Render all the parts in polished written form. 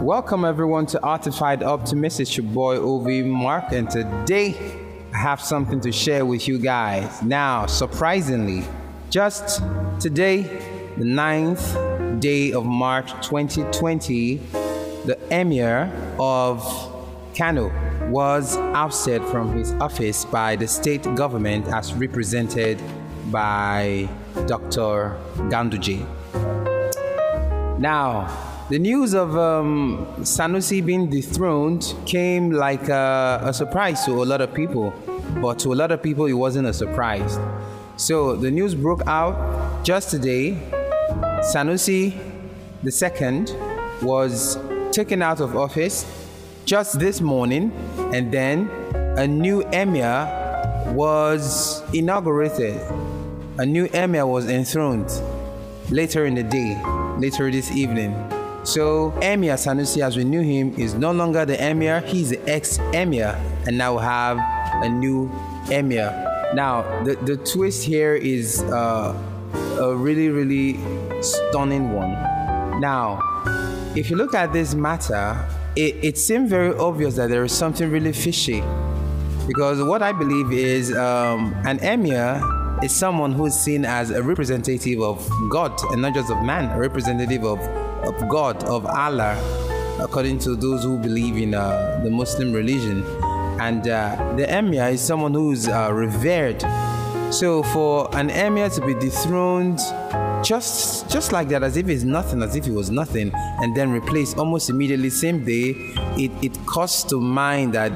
Welcome everyone to Artified Optimist. It's your boy OV Mark, and today I have something to share with you guys. Now, surprisingly, just today, the 9th day of March 2020, the Emir of Kano was ousted from his office by the state government as represented by Dr. Ganduje. Now, the news of Sanusi being dethroned came like a surprise to a lot of people, but to a lot of people it wasn't a surprise. So the news broke out just today. Sanusi II was taken out of office just this morning, and then a new emir was inaugurated. A new emir was enthroned later in the day, later this evening. So Emir Sanusi, as we knew him, is no longer the emir. He's the ex-emir, and now we have a new emir. Now the twist here is a really stunning one. Now, if you look at this matter, it seemed very obvious that there is something really fishy, because what I believe is an emir is someone who is seen as a representative of God and not just of man, a representative of God, of Allah, according to those who believe in the Muslim religion. And the emir is someone who is revered. So for an emir to be dethroned just like that, as if it's nothing, as if it was nothing, and then replaced almost immediately, same day, it calls to mind that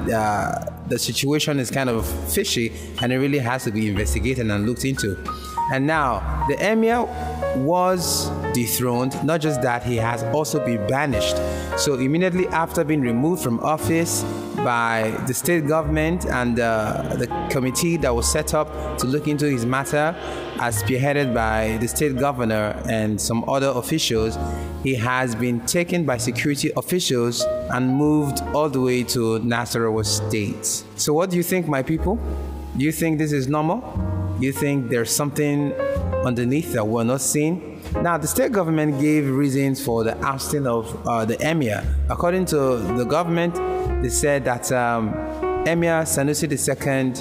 the situation is kind of fishy and it really has to be investigated and looked into. And now the emir was dethroned. Not just that, he has also been banished. So immediately after being removed from office by the state government and the committee that was set up to look into his matter, as spearheaded by the state governor and some other officials, he has been taken by security officials and moved all the way to Nasarawa State. So what do you think, my people? Do you think this is normal? Do you think there's something underneath that we're not seeing? Now, the state government gave reasons for the ousting of the emir. According to the government, they said that Emir Sanusi II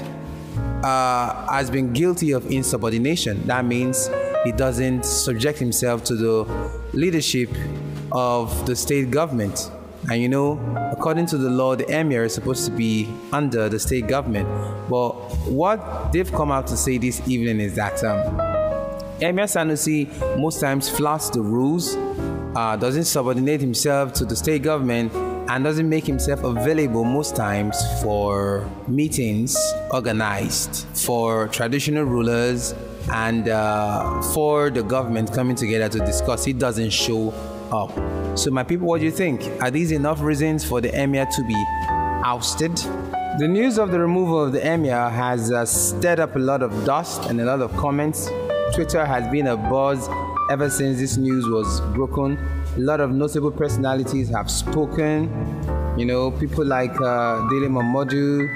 has been guilty of insubordination. That means he doesn't subject himself to the leadership of the state government. And you know, according to the law, the emir is supposed to be under the state government. But what they've come out to say this evening is that Emir Sanusi most times flouts the rules, doesn't subordinate himself to the state government, and doesn't make himself available most times for meetings organized for traditional rulers and for the government coming together to discuss. He doesn't show up. So my people, what do you think? Are these enough reasons for the emir to be ousted? The news of the removal of the emir has stirred up a lot of dust and a lot of comments. Twitter has been a buzz ever since this news was broken. A lot of notable personalities have spoken. You know, people like Dele Momodu,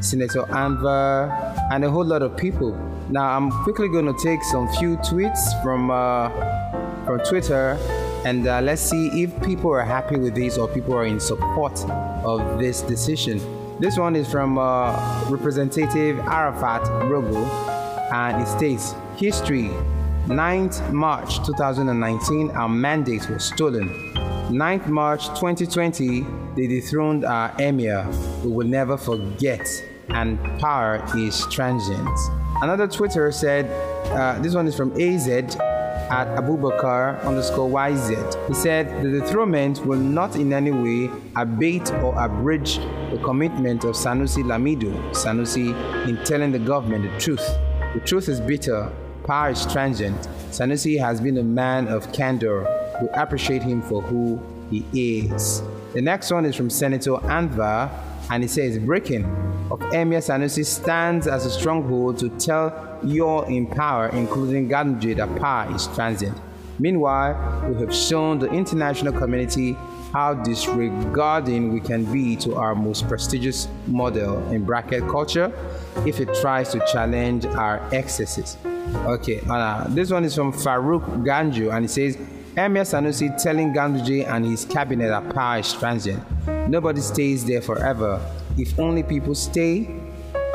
Senator Anwar, and a whole lot of people. Now, I'm quickly going to take some few tweets from Twitter, and let's see if people are happy with this or people are in support of this decision. This one is from Representative Arafat Rogo, and it states, history, 9th March 2019, our mandate was stolen. 9th March 2020, they dethroned our emir. We will never forget, and power is transient. Another Twitter said, this one is from AZ at Abubakar_YZ. He said, the dethronement will not in any way abate or abridge the commitment of Sanusi Lamido, Sanusi, in telling the government the truth. The truth is bitter. Power is transient. Sanusi has been a man of candor. We appreciate him for who he is. The next one is from Senator Anwar, and it says, breaking of Emir Sanusi stands as a stronghold to tell all in power, including Ganduje, that power is transient. Meanwhile, we have shown the international community how disregarding we can be to our most prestigious model in bracket culture if it tries to challenge our excesses. Okay, this one is from Farouk Ganju, and it says, Emir Sanusi telling Ganduje and his cabinet that power is transient. Nobody stays there forever. If only people stay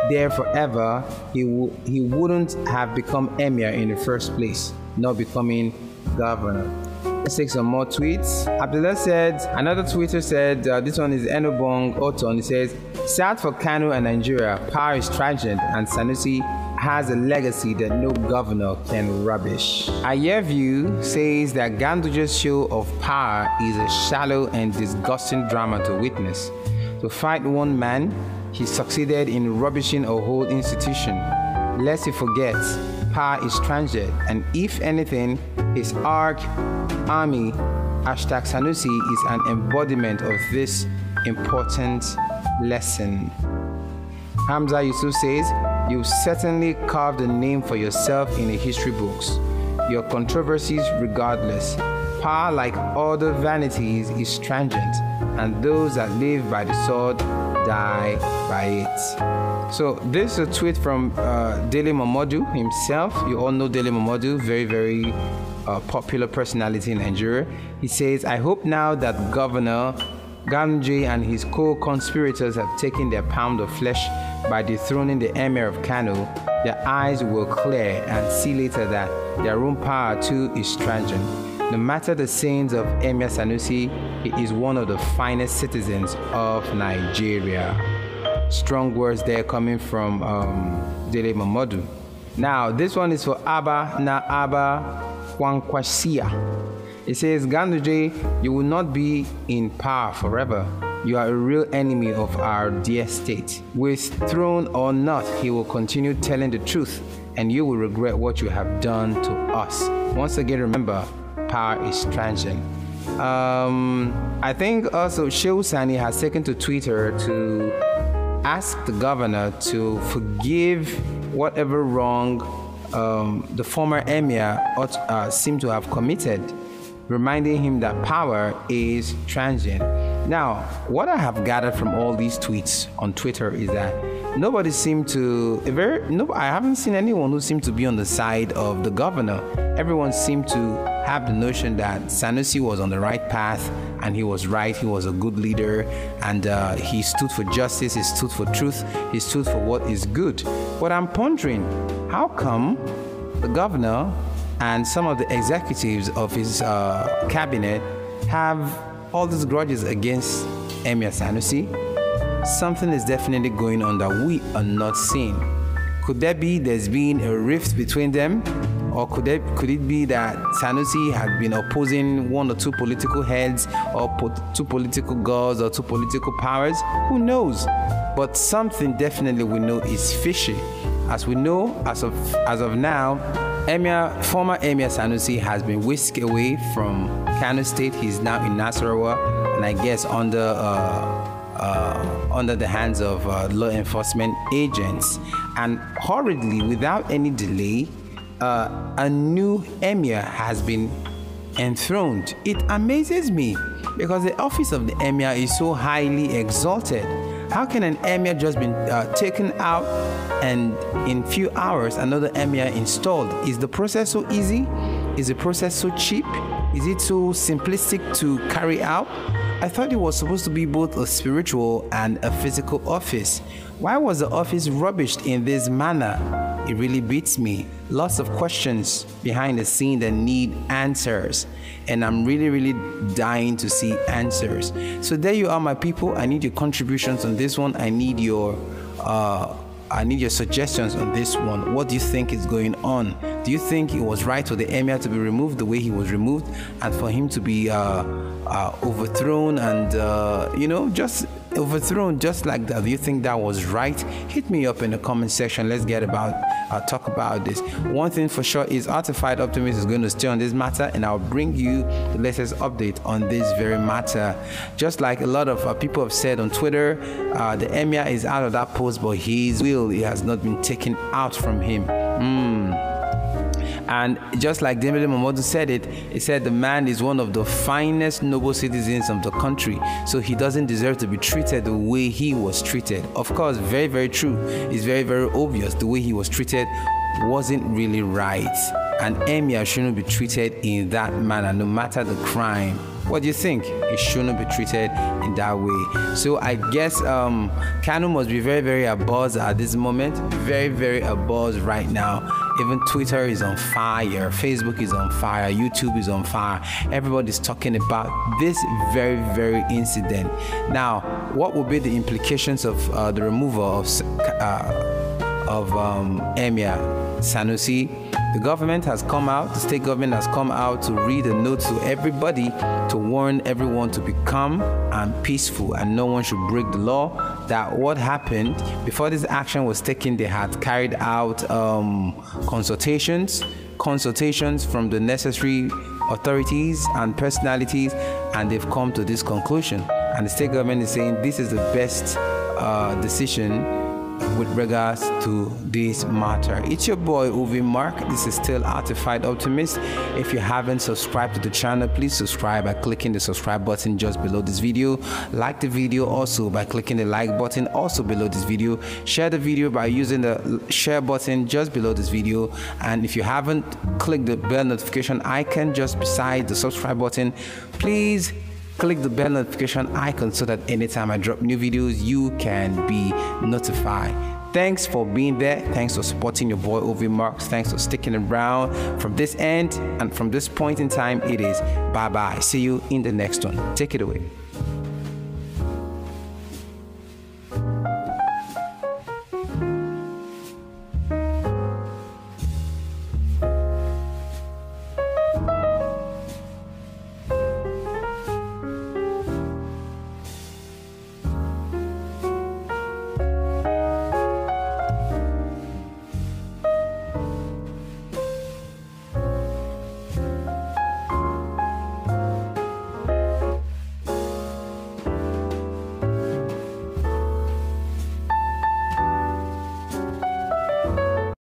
there forever, he wouldn't have become emir in the first place, not becoming governor. Let's take some more tweets. Abdullah said, another tweeter said, this one is Enobong Oton. He says, sad for Kanu and Nigeria, power is transient and Sanusi has a legacy that no governor can rubbish. Ayeview says that Ganduje's show of power is a shallow and disgusting drama to witness. To fight one man, he succeeded in rubbishing a whole institution. Lest he forgets, power is transient, and if anything, his army #Sanusi is an embodiment of this important lesson. Hamza Yusuf says, you've certainly carved a name for yourself in the history books. Your controversies regardless. Power, like other vanities, is transient, and those that live by the sword die by it. So this is a tweet from Dele Momodu himself. You all know Dele Momodu, very popular personality in Nigeria. He says, I hope now that Governor Ganduje and his co-conspirators have taken their pound of flesh by dethroning the Emir of Kano, their eyes will clear and see later that their own power too is transient. No matter the sayings of Emir Sanusi, he is one of the finest citizens of Nigeria. Strong words there coming from Dele Momodu. Now, this one is for Abba Kwankwasia. It says, Ganduje, you will not be in power forever. You are a real enemy of our dear state. With throne or not, he will continue telling the truth, and you will regret what you have done to us. Once again, remember, power is transient. I think also Shehu Sani has taken to Twitter to ask the governor to forgive whatever wrong the former emir seemed to have committed, reminding him that power is transient. Now, what I have gathered from all these tweets on Twitter is that nobody seemed to, I haven't seen anyone who seemed to be on the side of the governor. Everyone seemed to have the notion that Sanusi was on the right path and he was right, he was a good leader, and he stood for justice, he stood for truth, he stood for what is good. But I'm pondering, how come the governor and some of the executives of his cabinet have all these grudges against Emir Sanusi? Something is definitely going on that we are not seeing. Could there's been a rift between them? Or could it be that Sanusi had been opposing one or two political heads, or two political gods, or two political powers? Who knows? But something definitely we know is fishy. As we know, as of now, former Emir Sanusi has been whisked away from Kano State. He's now in Nasarawa, and I guess under the hands of law enforcement agents. And hurriedly, without any delay, a new emir has been enthroned. It amazes me because the office of the emir is so highly exalted. How can an emir just been taken out and in few hours another emir installed? Is the process so easy? Is the process so cheap? Is it so simplistic to carry out? I thought it was supposed to be both a spiritual and a physical office. Why was the office rubbished in this manner? It really beats me. Lots of questions behind the scene that need answers. And I'm really dying to see answers. So there you are, my people. I need your contributions on this one. I need your suggestions on this one. What do you think is going on? Do you think it was right for the emir to be removed the way he was removed, and for him to be overthrown and just overthrown just like that? Do you think that was right? Hit me up in the comment section. Let's talk about this. One thing for sure is Artified Optimist is going to stay on this matter, and I'll bring you the latest update on this very matter. Just like a lot of people have said on Twitter, the emir is out of that post, but his will has not been taken out from him. And just like Dembele Momodu said it, he said the man is one of the finest noble citizens of the country, so he doesn't deserve to be treated the way he was treated. Of course, very, very true. It's very, very obvious the way he was treated wasn't really right. And Emir shouldn't be treated in that manner, no matter the crime. What do you think? It shouldn't be treated in that way. So I guess Kanu must be very, very abuzz at this moment. Very, very abuzz right now. Even Twitter is on fire. Facebook is on fire. YouTube is on fire. Everybody's talking about this very, very incident. Now, what will be the implications of the removal of Emir Sanusi? The government has come out, the state government has come out to read a note to everybody to warn everyone to be calm and peaceful and no one should break the law. That what happened before this action was taken, they had carried out consultations from the necessary authorities and personalities, and they've come to this conclusion. And the state government is saying this is the best decision with regards to this matter. It's your boy Uvi Mark. This is still Artified Optimist. If you haven't subscribed to the channel, please subscribe by clicking the subscribe button just below this video. Like the video also by clicking the like button also below this video. Share the video by using the share button just below this video. And if you haven't clicked the bell notification icon just beside the subscribe button, please click the bell notification icon so that anytime I drop new videos, you can be notified. Thanks for being there. Thanks for supporting your boy Uvi Marks. Thanks for sticking around from this end, and from this point in time, it is bye-bye. See you in the next one. Take it away.